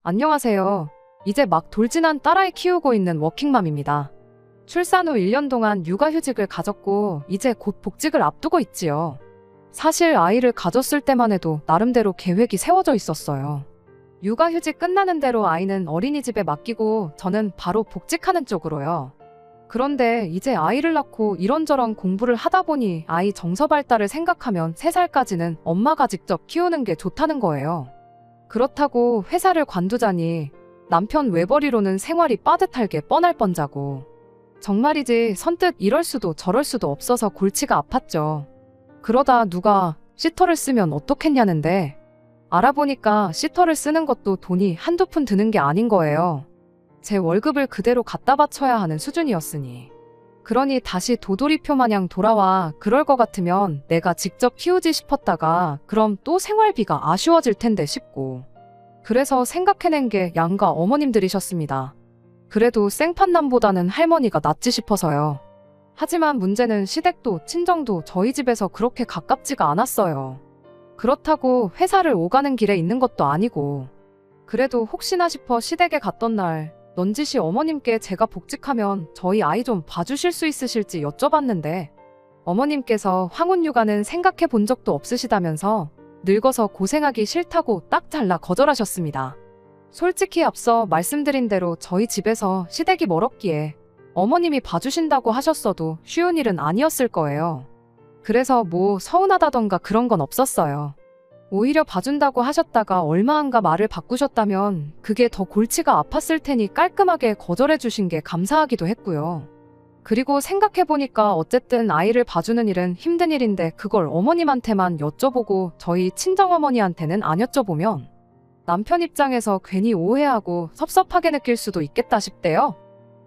안녕하세요. 이제 막 돌진한 딸아이 키우고 있는 워킹맘입니다. 출산 후 1년 동안 육아휴직을 가졌고 이제 곧 복직을 앞두고 있지요. 사실 아이를 가졌을 때만 해도 나름대로 계획이 세워져 있었어요. 육아휴직 끝나는 대로 아이는 어린이집에 맡기고 저는 바로 복직하는 쪽으로요. 그런데 이제 아이를 낳고 이런저런 공부를 하다 보니 아이 정서 발달을 생각하면 3살까지는 엄마가 직접 키우는 게 좋다는 거예요. 그렇다고 회사를 관두자니 남편 외벌이로는 생활이 빠듯할 게 뻔할 뻔자고. 정말이지 선뜻 이럴 수도 저럴 수도 없어서 골치가 아팠죠. 그러다 누가 시터를 쓰면 어떻겠냐는데 알아보니까 시터를 쓰는 것도 돈이 한두 푼 드는 게 아닌 거예요. 제 월급을 그대로 갖다 바쳐야 하는 수준이었으니. 그러니 다시 도돌이표 마냥 돌아와 그럴 것 같으면 내가 직접 키우지 싶었다가 그럼 또 생활비가 아쉬워질 텐데 싶고. 그래서 생각해낸 게 양가 어머님들이셨습니다. 그래도 생판남보다는 할머니가 낫지 싶어서요. 하지만 문제는 시댁도 친정도 저희 집에서 그렇게 가깝지가 않았어요. 그렇다고 회사를 오가는 길에 있는 것도 아니고. 그래도 혹시나 싶어 시댁에 갔던 날 넌지시 어머님께 제가 복직하면 저희 아이 좀 봐주실 수 있으실지 여쭤봤는데 어머님께서 황혼육아는 생각해 본 적도 없으시다면서 늙어서 고생하기 싫다고 딱 잘라 거절하셨습니다. 솔직히 앞서 말씀드린 대로 저희 집에서 시댁이 멀었기에 어머님이 봐주신다고 하셨어도 쉬운 일은 아니었을 거예요. 그래서 뭐 서운하다던가 그런 건 없었어요. 오히려 봐준다고 하셨다가 얼마 안가 말을 바꾸셨다면 그게 더 골치가 아팠을 테니 깔끔하게 거절해 주신 게 감사하기도 했고요. 그리고 생각해보니까 어쨌든 아이를 봐주는 일은 힘든 일인데 그걸 어머님한테만 여쭤보고 저희 친정어머니한테는 안 여쭤보면 남편 입장에서 괜히 오해하고 섭섭하게 느낄 수도 있겠다 싶대요.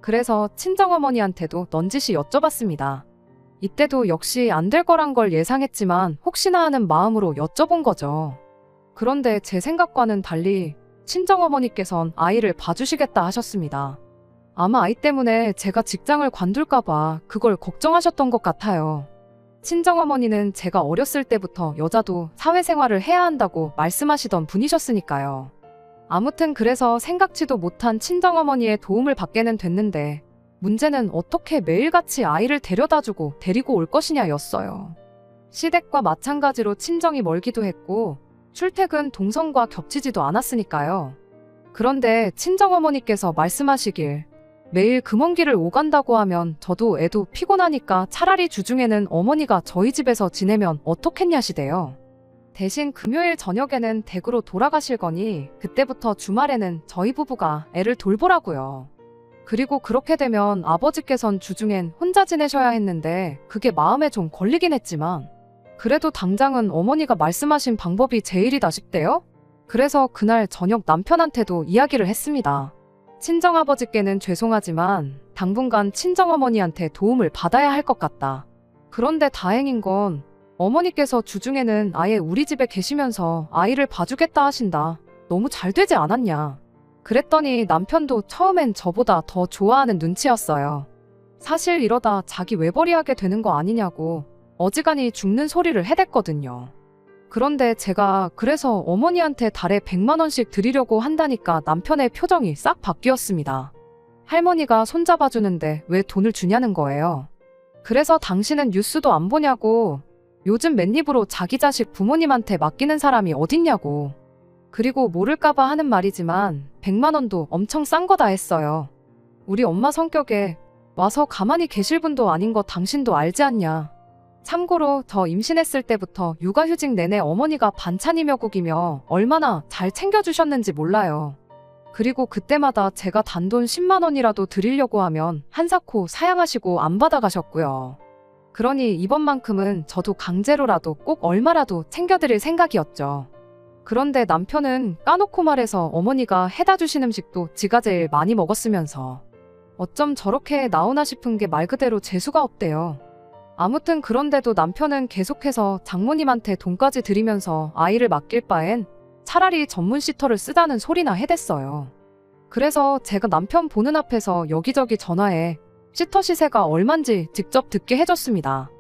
그래서 친정어머니한테도 넌지시 여쭤봤습니다. 이때도 역시 안 될 거란 걸 예상했지만 혹시나 하는 마음으로 여쭤본 거죠. 그런데 제 생각과는 달리 친정어머니께선 아이를 봐주시겠다 하셨습니다. 아마 아이 때문에 제가 직장을 관둘까봐 그걸 걱정하셨던 것 같아요. 친정어머니는 제가 어렸을 때부터 여자도 사회생활을 해야 한다고 말씀하시던 분이셨으니까요. 아무튼 그래서 생각지도 못한 친정어머니의 도움을 받게는 됐는데 문제는 어떻게 매일같이 아이를 데려다주고 데리고 올 것이냐였어요. 시댁과 마찬가지로 친정이 멀기도 했고 출퇴근 동선과 겹치지도 않았으니까요. 그런데 친정어머니께서 말씀하시길 매일 그 먼 길을 오간다고 하면 저도 애도 피곤하니까 차라리 주중에는 어머니가 저희 집에서 지내면 어떻겠냐시대요. 대신 금요일 저녁에는 댁으로 돌아가실 거니 그때부터 주말에는 저희 부부가 애를 돌보라고요. 그리고 그렇게 되면 아버지께선 주중엔 혼자 지내셔야 했는데 그게 마음에 좀 걸리긴 했지만 그래도 당장은 어머니가 말씀하신 방법이 제일이다 싶대요. 그래서 그날 저녁 남편한테도 이야기를 했습니다. 친정아버지께는 죄송하지만 당분간 친정어머니한테 도움을 받아야 할 것 같다. 그런데 다행인 건 어머니께서 주중에는 아예 우리 집에 계시면서 아이를 봐주겠다 하신다. 너무 잘 되지 않았냐. 그랬더니 남편도 처음엔 저보다 더 좋아하는 눈치였어요. 사실 이러다 자기 외벌이하게 되는 거 아니냐고 어지간히 죽는 소리를 해댔거든요. 그런데 제가 그래서 어머니한테 달에 100만 원씩 드리려고 한다니까 남편의 표정이 싹 바뀌었습니다. 할머니가 손잡아주는데 왜 돈을 주냐는 거예요. 그래서 당신은 뉴스도 안 보냐고 요즘 맨입으로 자기 자식 부모님한테 맡기는 사람이 어딨냐고. 그리고 모를까봐 하는 말이지만 100만 원도 엄청 싼 거다 했어요. 우리 엄마 성격에 와서 가만히 계실 분도 아닌 거 당신도 알지 않냐. 참고로 저 임신했을 때부터 육아휴직 내내 어머니가 반찬이며 국이며 얼마나 잘 챙겨주셨는지 몰라요. 그리고 그때마다 제가 단돈 10만 원이라도 드리려고 하면 한사코 사양하시고 안 받아가셨고요. 그러니 이번만큼은 저도 강제로라도 꼭 얼마라도 챙겨드릴 생각이었죠. 그런데 남편은 까놓고 말해서 어머니가 해다 주신 음식도 지가 제일 많이 먹었으면서 어쩜 저렇게 나오나 싶은 게 말 그대로 재수가 없대요. 아무튼 그런데도 남편은 계속해서 장모님한테 돈까지 드리면서 아이를 맡길 바엔 차라리 전문 시터를 쓰자는 소리나 해댔어요. 그래서 제가 남편 보는 앞에서 여기저기 전화해 시터 시세가 얼만지 직접 듣게 해줬습니다.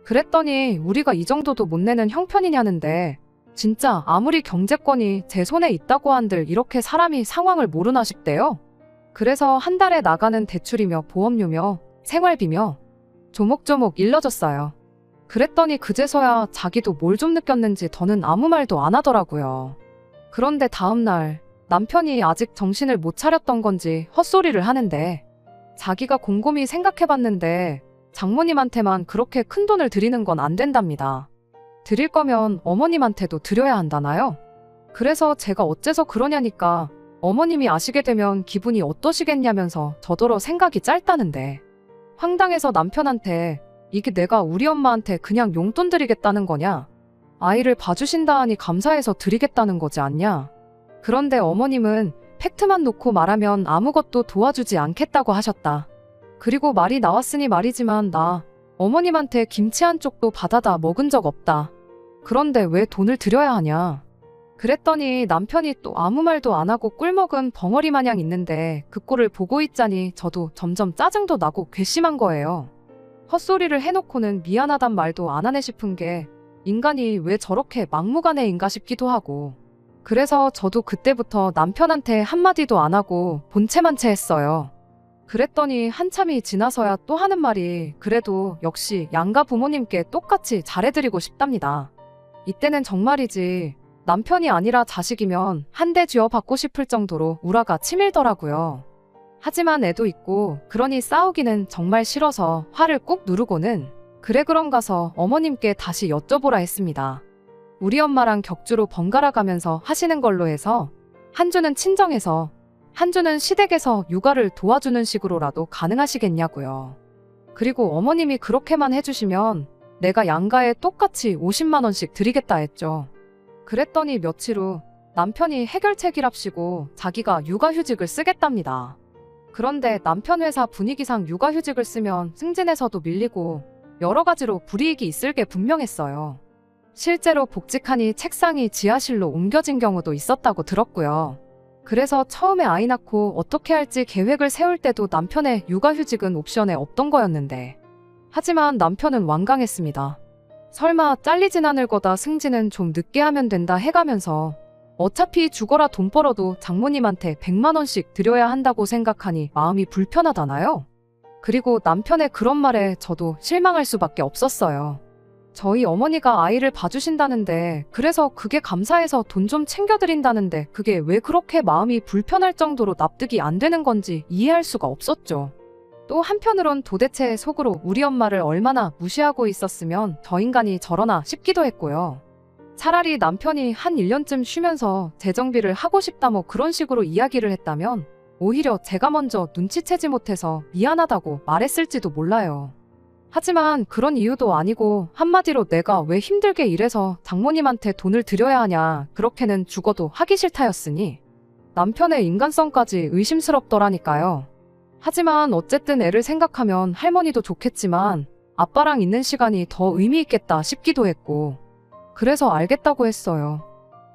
그랬더니 우리가 이 정도도 못 내는 형편이냐는데 진짜 아무리 경제권이 제 손에 있다고 한들 이렇게 사람이 상황을 모르나 싶대요. 그래서 한 달에 나가는 대출이며 보험료며 생활비며 조목조목 일러줬어요. 그랬더니 그제서야 자기도 뭘 좀 느꼈는지 더는 아무 말도 안 하더라고요. 그런데 다음날 남편이 아직 정신을 못 차렸던 건지 헛소리를 하는데 자기가 곰곰이 생각해봤는데 장모님한테만 그렇게 큰 돈을 드리는 건 안 된답니다. 드릴 거면 어머님한테도 드려야 한다나요? 그래서 제가 어째서 그러냐니까 어머님이 아시게 되면 기분이 어떠시겠냐면서 저더러 생각이 짧다는데 황당해서 남편한테 이게 내가 우리 엄마한테 그냥 용돈 드리겠다는 거냐? 아이를 봐주신다 하니 감사해서 드리겠다는 거지 않냐? 그런데 어머님은 팩트만 놓고 말하면 아무것도 도와주지 않겠다고 하셨다. 그리고 말이 나왔으니 말이지만 나 어머님한테 김치 한 쪽도 받아다 먹은 적 없다. 그런데 왜 돈을 드려야 하냐? 그랬더니 남편이 또 아무 말도 안 하고 꿀먹은 벙어리 마냥 있는데 그 꼴을 보고 있자니 저도 점점 짜증도 나고 괘씸한 거예요. 헛소리를 해놓고는 미안하단 말도 안 하네 싶은 게 인간이 왜 저렇게 막무가내인가 싶기도 하고 그래서 저도 그때부터 남편한테 한마디도 안 하고 본체만 채 했어요. 그랬더니 한참이 지나서야 또 하는 말이 그래도 역시 양가 부모님께 똑같이 잘해드리고 싶답니다. 이때는 정말이지 남편이 아니라 자식이면 한 대 쥐어 받고 싶을 정도로 우라가 치밀더라고요. 하지만 애도 있고 그러니 싸우기는 정말 싫어서 화를 꾹 누르고는 그래 그럼 가서 어머님께 다시 여쭤보라 했습니다. 우리 엄마랑 격주로 번갈아 가면서 하시는 걸로 해서 한 주는 친정에서 한 주는 시댁에서 육아를 도와주는 식으로라도 가능하시겠냐고요. 그리고 어머님이 그렇게만 해주시면 내가 양가에 똑같이 50만 원씩 드리겠다 했죠. 그랬더니 며칠 후 남편이 해결책이랍시고 자기가 육아휴직을 쓰겠답니다. 그런데 남편 회사 분위기상 육아휴직을 쓰면 승진에서도 밀리고 여러 가지로 불이익이 있을 게 분명했어요. 실제로 복직하니 책상이 지하실로 옮겨진 경우도 있었다고 들었고요. 그래서 처음에 아이 낳고 어떻게 할지 계획을 세울 때도 남편의 육아휴직은 옵션에 없던 거였는데 하지만 남편은 완강했습니다. 설마 잘리진 않을 거다 승진은 좀 늦게 하면 된다 해가면서 어차피 죽어라 돈 벌어도 장모님한테 100만 원씩 드려야 한다고 생각하니 마음이 불편하다나요? 그리고 남편의 그런 말에 저도 실망할 수밖에 없었어요. 저희 어머니가 아이를 봐주신다는데 그래서 그게 감사해서 돈 좀 챙겨드린다는데 그게 왜 그렇게 마음이 불편할 정도로 납득이 안 되는 건지 이해할 수가 없었죠. 또 한편으론 도대체 속으로 우리 엄마를 얼마나 무시하고 있었으면 저 인간이 저러나 싶기도 했고요. 차라리 남편이 한 1년쯤 쉬면서 재정비를 하고 싶다 뭐 그런 식으로 이야기를 했다면 오히려 제가 먼저 눈치채지 못해서 미안하다고 말했을지도 몰라요. 하지만 그런 이유도 아니고 한마디로 내가 왜 힘들게 일해서 장모님한테 돈을 드려야 하냐 그렇게는 죽어도 하기 싫다였으니 남편의 인간성까지 의심스럽더라니까요. 하지만 어쨌든 애를 생각하면 할머니도 좋겠지만 아빠랑 있는 시간이 더 의미 있겠다 싶기도 했고 그래서 알겠다고 했어요.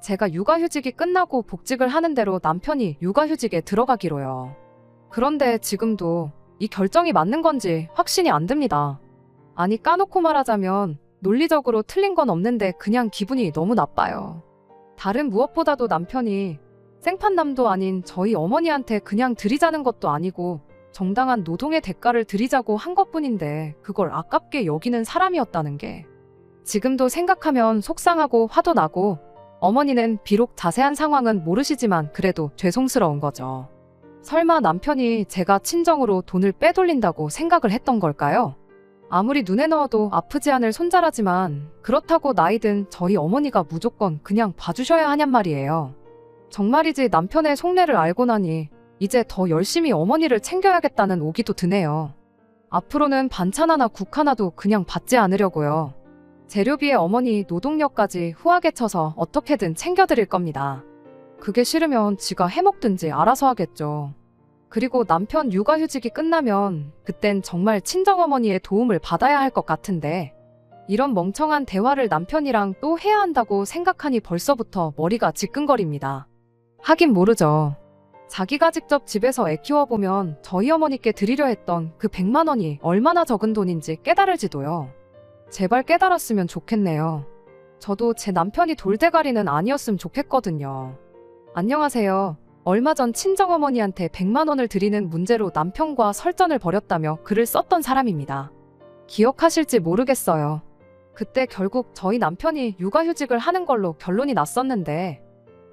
제가 육아휴직이 끝나고 복직을 하는 대로 남편이 육아휴직에 들어가기로요. 그런데 지금도 이 결정이 맞는 건지 확신이 안 듭니다. 아니 까놓고 말하자면 논리적으로 틀린 건 없는데 그냥 기분이 너무 나빠요. 다른 무엇보다도 남편이 생판남도 아닌 저희 어머니한테 그냥 드리자는 것도 아니고 정당한 노동의 대가를 드리자고 한 것뿐인데 그걸 아깝게 여기는 사람이었다는 게 지금도 생각하면 속상하고 화도 나고 어머니는 비록 자세한 상황은 모르시지만 그래도 죄송스러운 거죠. 설마 남편이 제가 친정으로 돈을 빼돌린다고 생각을 했던 걸까요? 아무리 눈에 넣어도 아프지 않을 손자라지만 그렇다고 나이든 저희 어머니가 무조건 그냥 봐주셔야 하냔 말이에요. 정말이지 남편의 속내를 알고 나니 이제 더 열심히 어머니를 챙겨야겠다는 오기도 드네요. 앞으로는 반찬 하나 국 하나도 그냥 받지 않으려고요. 재료비에 어머니 노동력까지 후하게 쳐서 어떻게든 챙겨드릴 겁니다. 그게 싫으면 지가 해먹든지 알아서 하겠죠. 그리고 남편 육아휴직이 끝나면 그땐 정말 친정어머니의 도움을 받아야 할 것 같은데 이런 멍청한 대화를 남편이랑 또 해야 한다고 생각하니 벌써부터 머리가 지끈거립니다. 하긴 모르죠. 자기가 직접 집에서 애 키워보면 저희 어머니께 드리려 했던 그 100만 원이 얼마나 적은 돈인지 깨달을지도요. 제발 깨달았으면 좋겠네요. 저도 제 남편이 돌대가리는 아니었으면 좋겠거든요. 안녕하세요. 얼마 전 친정어머니한테 100만 원을 드리는 문제로 남편과 설전을 벌였다며 글을 썼던 사람입니다. 기억하실지 모르겠어요. 그때 결국 저희 남편이 육아휴직을 하는 걸로 결론이 났었는데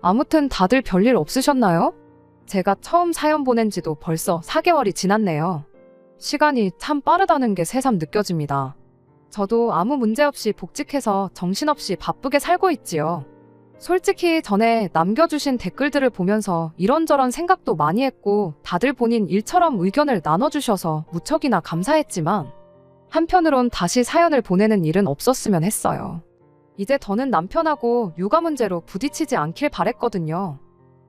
아무튼 다들 별일 없으셨나요? 제가 처음 사연 보낸 지도 벌써 4개월이 지났네요. 시간이 참 빠르다는 게 새삼 느껴집니다. 저도 아무 문제 없이 복직해서 정신없이 바쁘게 살고 있지요. 솔직히 전에 남겨주신 댓글들을 보면서 이런저런 생각도 많이 했고 다들 본인 일처럼 의견을 나눠주셔서 무척이나 감사했지만 한편으론 다시 사연을 보내는 일은 없었으면 했어요. 이제 더는 남편하고 육아 문제로 부딪히지 않길 바랬거든요.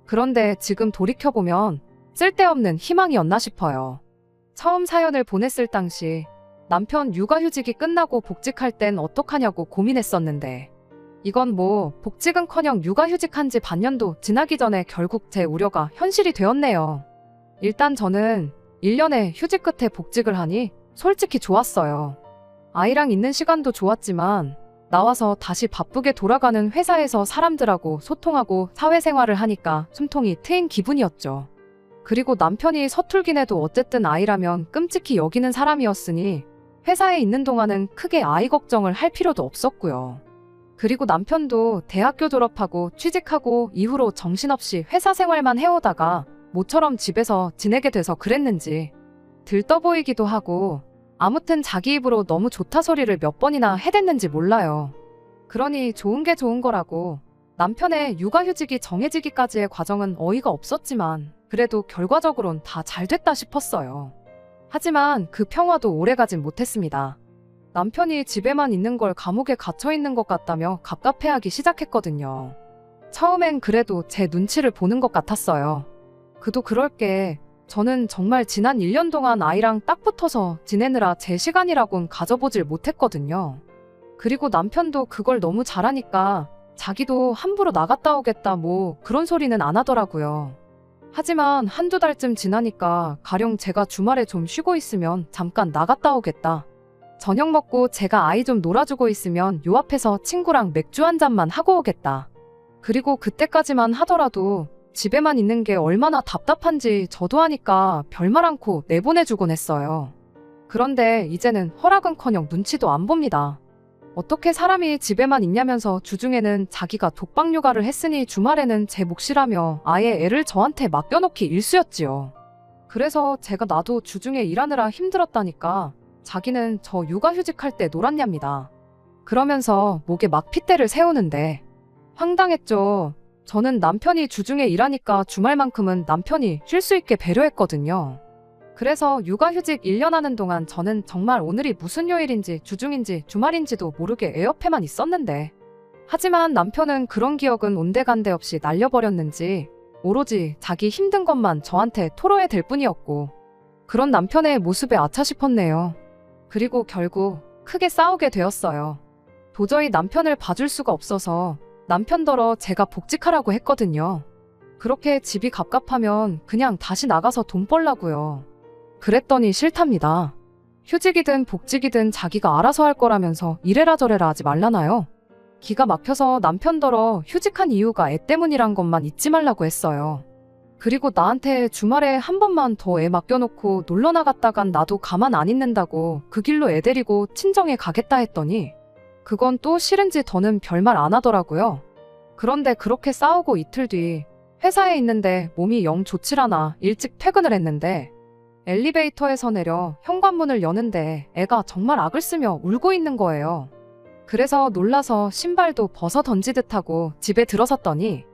그런데 지금 돌이켜보면 쓸데없는 희망이었나 싶어요. 처음 사연을 보냈을 당시 남편 육아휴직이 끝나고 복직할 땐 어떡하냐고 고민했었는데 이건 뭐 복직은커녕 육아휴직한 지 반년도 지나기 전에 결국 제 우려가 현실이 되었네요. 일단 저는 1년의 휴직 끝에 복직을 하니 솔직히 좋았어요. 아이랑 있는 시간도 좋았지만 나와서 다시 바쁘게 돌아가는 회사에서 사람들하고 소통하고 사회생활을 하니까 숨통이 트인 기분이었죠. 그리고 남편이 서툴긴 해도 어쨌든 아이라면 끔찍히 여기는 사람이었으니 회사에 있는 동안은 크게 아이 걱정을 할 필요도 없었고요. 그리고 남편도 대학교 졸업하고 취직하고 이후로 정신없이 회사 생활만 해오다가 모처럼 집에서 지내게 돼서 그랬는지 들떠 보이기도 하고 아무튼 자기 입으로 너무 좋다 소리를 몇 번이나 해댔는지 몰라요. 그러니 좋은 게 좋은 거라고 남편의 육아휴직이 정해지기까지의 과정은 어이가 없었지만 그래도 결과적으론 다 잘 됐다 싶었어요. 하지만 그 평화도 오래가진 못했습니다. 남편이 집에만 있는 걸 감옥에 갇혀있는 것 같다며 갑갑해하기 시작했거든요. 처음엔 그래도 제 눈치를 보는 것 같았어요. 그도 그럴 게 저는 정말 지난 1년 동안 아이랑 딱 붙어서 지내느라 제 시간이라곤 가져보질 못했거든요. 그리고 남편도 그걸 너무 잘하니까 자기도 함부로 나갔다 오겠다 뭐 그런 소리는 안 하더라고요. 하지만 한두 달쯤 지나니까 가령 제가 주말에 좀 쉬고 있으면 잠깐 나갔다 오겠다. 저녁 먹고 제가 아이 좀 놀아주고 있으면 요 앞에서 친구랑 맥주 한 잔만 하고 오겠다. 그리고 그때까지만 하더라도 집에만 있는 게 얼마나 답답한지 저도 하니까 별말 않고 내보내주곤 했어요. 그런데 이제는 허락은커녕 눈치도 안 봅니다. 어떻게 사람이 집에만 있냐면서 주중에는 자기가 독박 육아를 했으니 주말에는 제 몫이라며 아예 애를 저한테 맡겨놓기 일쑤였지요. 그래서 제가 나도 주중에 일하느라 힘들었다니까 자기는 저 육아휴직할 때 놀았냐입니다. 그러면서 목에 막 핏대를 세우는데 황당했죠. 저는 남편이 주중에 일하니까 주말만큼은 남편이 쉴 수 있게 배려했거든요. 그래서 육아휴직 1년 하는 동안 저는 정말 오늘이 무슨 요일인지 주중인지 주말인지도 모르게 애 옆에만 있었는데 하지만 남편은 그런 기억은 온데간데 없이 날려버렸는지 오로지 자기 힘든 것만 저한테 토로해댈 뿐이었고 그런 남편의 모습에 아차 싶었네요. 그리고 결국 크게 싸우게 되었어요. 도저히 남편을 봐줄 수가 없어서 남편더러 제가 복직하라고 했거든요. 그렇게 집이 갑갑하면 그냥 다시 나가서 돈 벌라고요. 그랬더니 싫답니다. 휴직이든 복직이든 자기가 알아서 할 거라면서 이래라 저래라 하지 말라나요? 기가 막혀서 남편더러 휴직한 이유가 애 때문이란 것만 잊지 말라고 했어요. 그리고 나한테 주말에 한 번만 더 애 맡겨놓고 놀러 나갔다간 나도 가만 안 있는다고 그 길로 애 데리고 친정에 가겠다 했더니 그건 또 싫은지 더는 별말 안 하더라고요. 그런데 그렇게 싸우고 이틀 뒤 회사에 있는데 몸이 영 좋질 않아 일찍 퇴근을 했는데 엘리베이터에서 내려 현관문을 여는데 애가 정말 악을 쓰며 울고 있는 거예요. 그래서 놀라서 신발도 벗어 던지듯 하고 집에 들어섰더니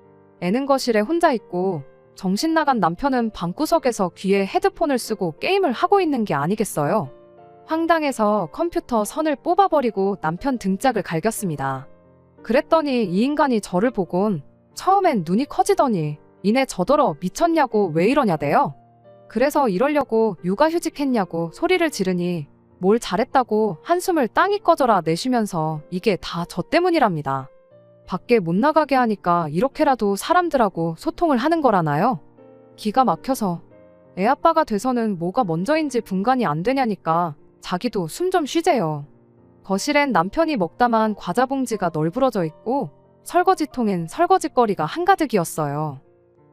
애는 거실에 혼자 있고 정신 나간 남편은 방구석에서 귀에 헤드폰을 쓰고 게임을 하고 있는 게 아니겠어요? 황당해서 컴퓨터 선을 뽑아버리고 남편 등짝을 갈겼습니다. 그랬더니 이 인간이 저를 보곤 처음엔 눈이 커지더니 이내 저더러 미쳤냐고 왜 이러냐대요. 그래서 이러려고 육아휴직했냐고 소리를 지르니 뭘 잘했다고 한숨을 땅이 꺼져라 내쉬면서 이게 다 저 때문이랍니다. 밖에 못 나가게 하니까 이렇게라도 사람들하고 소통을 하는 거라나요? 기가 막혀서 애 아빠가 돼서는 뭐가 먼저인지 분간이 안 되냐니까 자기도 숨 좀 쉬재요. 거실엔 남편이 먹다만 과자 봉지가 널브러져 있고 설거지통엔 설거지거리가 한가득이었어요.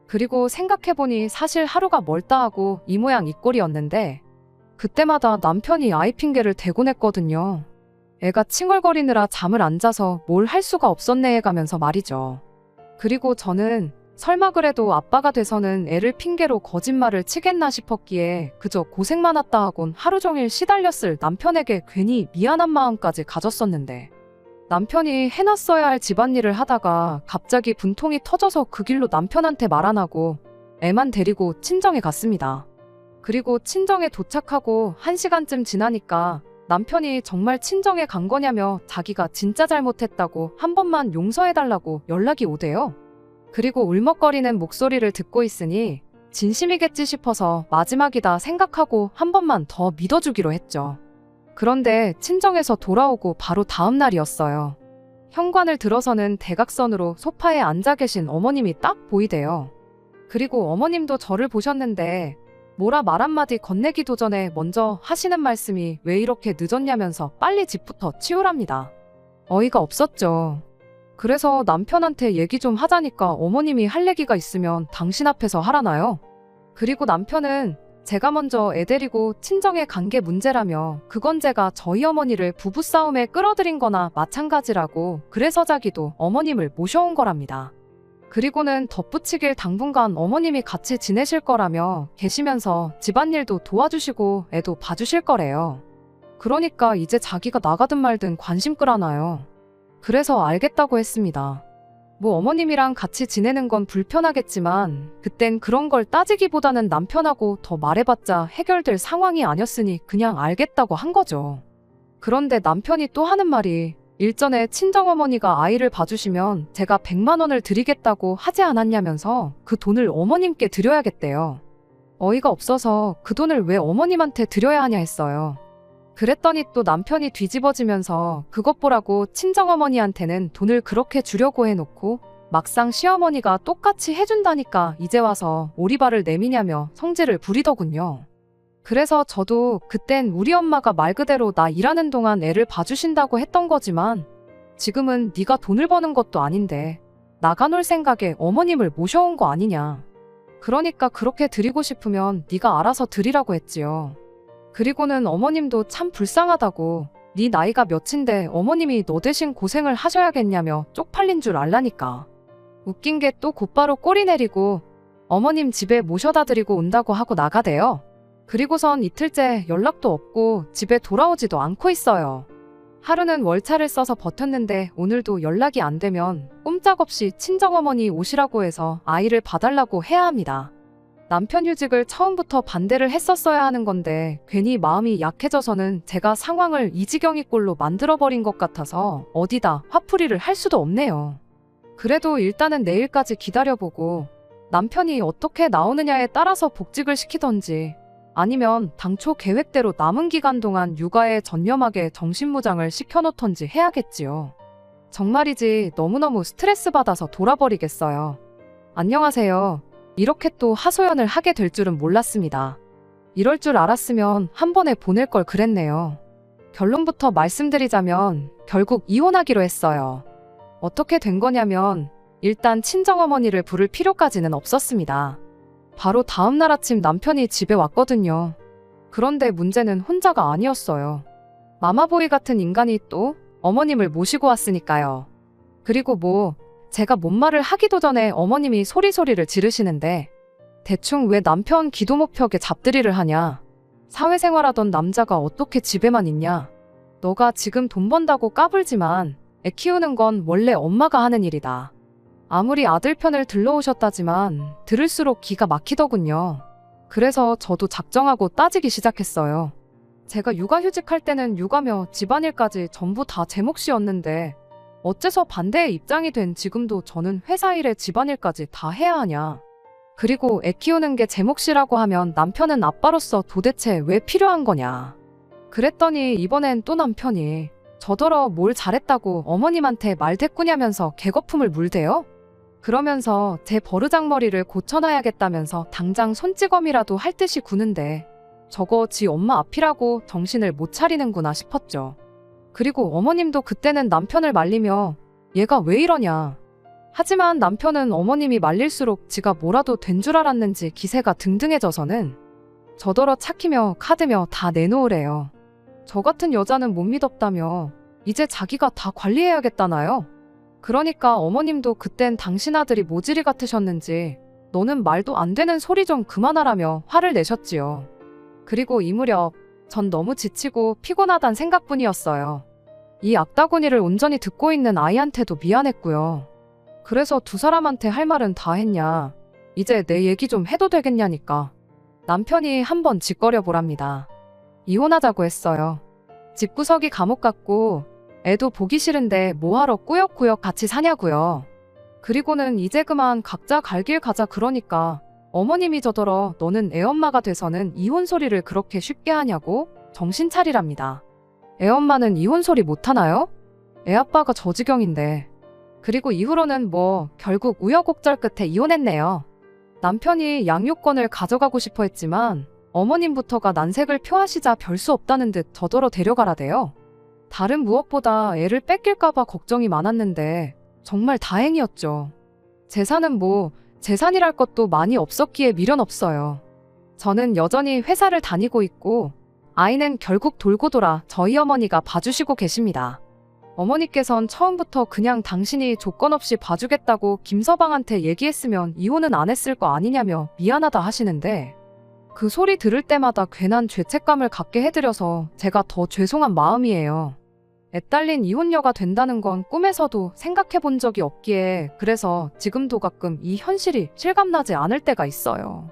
그리고 생각해보니 사실 하루가 멀다 하고 이 모양 이 꼴이었는데 그때마다 남편이 아이 핑계를 대곤 했거든요. 애가 칭얼거리느라 잠을 안 자서 뭘 할 수가 없었네 해가면서 말이죠. 그리고 저는 설마 그래도 아빠가 돼서는 애를 핑계로 거짓말을 치겠나 싶었기에 그저 고생 많았다 하곤 하루 종일 시달렸을 남편에게 괜히 미안한 마음까지 가졌었는데 남편이 해놨어야 할 집안일을 하다가 갑자기 분통이 터져서 그 길로 남편한테 말 안 하고 애만 데리고 친정에 갔습니다. 그리고 친정에 도착하고 1시간쯤 지나니까 남편이 정말 친정에 간 거냐며 자기가 진짜 잘못했다고 한 번만 용서해달라고 연락이 오대요. 그리고 울먹거리는 목소리를 듣고 있으니 진심이겠지 싶어서 마지막이다 생각하고 한 번만 더 믿어주기로 했죠. 그런데 친정에서 돌아오고 바로 다음 날이었어요. 현관을 들어서는 대각선으로 소파에 앉아 계신 어머님이 딱 보이대요. 그리고 어머님도 저를 보셨는데 뭐라 말 한마디 건네기도 전에 먼저 하시는 말씀이 왜 이렇게 늦었냐면서 빨리 집부터 치우랍니다. 어이가 없었죠. 그래서 남편한테 얘기 좀 하자니까 어머님이 할 얘기가 있으면 당신 앞에서 하라나요? 그리고 남편은 제가 먼저 애 데리고 친정에 간 게 문제라며 그건 제가 저희 어머니를 부부싸움에 끌어들인 거나 마찬가지라고 그래서 자기도 어머님을 모셔온 거랍니다. 그리고는 덧붙이길 당분간 어머님이 같이 지내실 거라며 계시면서 집안일도 도와주시고 애도 봐주실 거래요. 그러니까 이제 자기가 나가든 말든 관심 끌어나요. 그래서 알겠다고 했습니다. 뭐 어머님이랑 같이 지내는 건 불편하겠지만 그땐 그런 걸 따지기보다는 남편하고 더 말해봤자 해결될 상황이 아니었으니 그냥 알겠다고 한 거죠. 그런데 남편이 또 하는 말이 일전에 친정어머니가 아이를 봐주시면 제가 100만 원을 드리겠다고 하지 않았냐면서 그 돈을 어머님께 드려야겠대요. 어이가 없어서 그 돈을 왜 어머님한테 드려야 하냐 했어요. 그랬더니 또 남편이 뒤집어지면서 그것 보라고 친정어머니한테는 돈을 그렇게 주려고 해놓고 막상 시어머니가 똑같이 해준다니까 이제 와서 오리발을 내미냐며 성질을 부리더군요. 그래서 저도 그땐 우리 엄마가 말 그대로 나 일하는 동안 애를 봐주신다고 했던 거지만 지금은 네가 돈을 버는 것도 아닌데 나가 놀 생각에 어머님을 모셔온 거 아니냐. 그러니까 그렇게 드리고 싶으면 네가 알아서 드리라고 했지요. 그리고는 어머님도 참 불쌍하다고 네 나이가 몇인데 어머님이 너 대신 고생을 하셔야겠냐며 쪽팔린 줄 알라니까. 웃긴 게 또 곧바로 꼬리 내리고 어머님 집에 모셔다 드리고 온다고 하고 나가대요. 그리고선 이틀째 연락도 없고 집에 돌아오지도 않고 있어요. 하루는 월차를 써서 버텼는데 오늘도 연락이 안 되면 꼼짝없이 친정어머니 오시라고 해서 아이를 봐달라고 해야 합니다. 남편 휴직을 처음부터 반대를 했었어야 하는 건데 괜히 마음이 약해져서는 제가 상황을 이 지경이 꼴로 만들어버린 것 같아서 어디다 화풀이를 할 수도 없네요. 그래도 일단은 내일까지 기다려보고 남편이 어떻게 나오느냐에 따라서 복직을 시키던지 아니면 당초 계획대로 남은 기간 동안 육아에 전념하게 정신무장을 시켜놓던지 해야겠지요. 정말이지 너무너무 스트레스 받아서 돌아버리겠어요. 안녕하세요. 이렇게 또 하소연을 하게 될 줄은 몰랐습니다. 이럴 줄 알았으면 한 번에 보낼 걸 그랬네요. 결론부터 말씀드리자면 결국 이혼하기로 했어요. 어떻게 된 거냐면 일단 친정어머니를 부를 필요까지는 없었습니다. 바로 다음날 아침 남편이 집에 왔거든요. 그런데 문제는 혼자가 아니었어요. 마마보이 같은 인간이 또 어머님을 모시고 왔으니까요. 그리고 뭐 제가 뭔 말을 하기도 전에 어머님이 소리소리를 지르시는데 대충 왜 남편 기도 못 펴게 잡들이를 하냐. 사회생활하던 남자가 어떻게 집에만 있냐. 너가 지금 돈 번다고 까불지만 애 키우는 건 원래 엄마가 하는 일이다. 아무리 아들 편을 들러오셨다지만 들을수록 기가 막히더군요. 그래서 저도 작정하고 따지기 시작했어요. 제가 육아휴직할 때는 육아며 집안일까지 전부 다 제 몫이었는데 어째서 반대의 입장이 된 지금도 저는 회사 일에 집안일까지 다 해야 하냐. 그리고 애 키우는 게 제 몫이라고 하면 남편은 아빠로서 도대체 왜 필요한 거냐. 그랬더니 이번엔 또 남편이 저더러 뭘 잘했다고 어머님한테 말대꾸냐면서 개거품을 물대요. 그러면서 제 버르장머리를 고쳐놔야겠다면서 당장 손찌검이라도 할 듯이 구는데 저거 지 엄마 앞이라고 정신을 못 차리는구나 싶었죠. 그리고 어머님도 그때는 남편을 말리며 얘가 왜 이러냐. 하지만 남편은 어머님이 말릴수록 지가 뭐라도 된 줄 알았는지 기세가 등등해져서는 저더러 착히며 카드며 다 내놓으래요. 저 같은 여자는 못 믿었다며 이제 자기가 다 관리해야겠다나요? 그러니까 어머님도 그땐 당신 아들이 모질이 같으셨는지 너는 말도 안 되는 소리 좀 그만하라며 화를 내셨지요. 그리고 이 무렵 전 너무 지치고 피곤하단 생각뿐이었어요. 이 악다구니를 온전히 듣고 있는 아이한테도 미안했고요. 그래서 두 사람한테 할 말은 다 했냐. 이제 내 얘기 좀 해도 되겠냐니까. 남편이 한번 짓거려 보랍니다. 이혼하자고 했어요. 집구석이 감옥 같고 애도 보기 싫은데 뭐하러 꾸역꾸역 같이 사냐고요. 그리고는 이제 그만 각자 갈 길 가자 그러니까 어머님이 저더러 너는 애엄마가 돼서는 이혼 소리를 그렇게 쉽게 하냐고 정신 차리랍니다. 애엄마는 이혼 소리 못하나요? 애아빠가 저 지경인데. 그리고 이후로는 뭐 결국 우여곡절 끝에 이혼했네요. 남편이 양육권을 가져가고 싶어 했지만 어머님부터가 난색을 표하시자 별 수 없다는 듯 저더러 데려가라대요. 다른 무엇보다 애를 뺏길까봐 걱정이 많았는데 정말 다행이었죠. 재산은 뭐 재산이랄 것도 많이 없었기에 미련 없어요. 저는 여전히 회사를 다니고 있고 아이는 결국 돌고 돌아 저희 어머니가 봐주시고 계십니다. 어머니께선 처음부터 그냥 당신이 조건 없이 봐주겠다고 김서방한테 얘기했으면 이혼은 안 했을 거 아니냐며 미안하다 하시는데 그 소리 들을 때마다 괜한 죄책감을 갖게 해드려서 제가 더 죄송한 마음이에요. 애 딸린 이혼녀가 된다는 건 꿈에서도 생각해 본 적이 없기에 그래서 지금도 가끔 이 현실이 실감나지 않을 때가 있어요.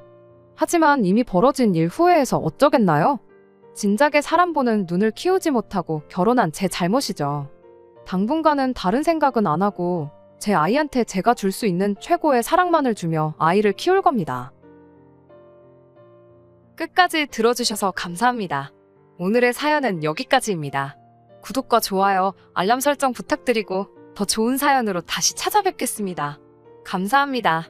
하지만 이미 벌어진 일 후회해서 어쩌겠나요? 진작에 사람 보는 눈을 키우지 못하고 결혼한 제 잘못이죠. 당분간은 다른 생각은 안 하고 제 아이한테 제가 줄 수 있는 최고의 사랑만을 주며 아이를 키울 겁니다. 끝까지 들어주셔서 감사합니다. 오늘의 사연은 여기까지입니다. 구독과 좋아요, 알람 설정 부탁드리고 더 좋은 사연으로 다시 찾아뵙겠습니다. 감사합니다.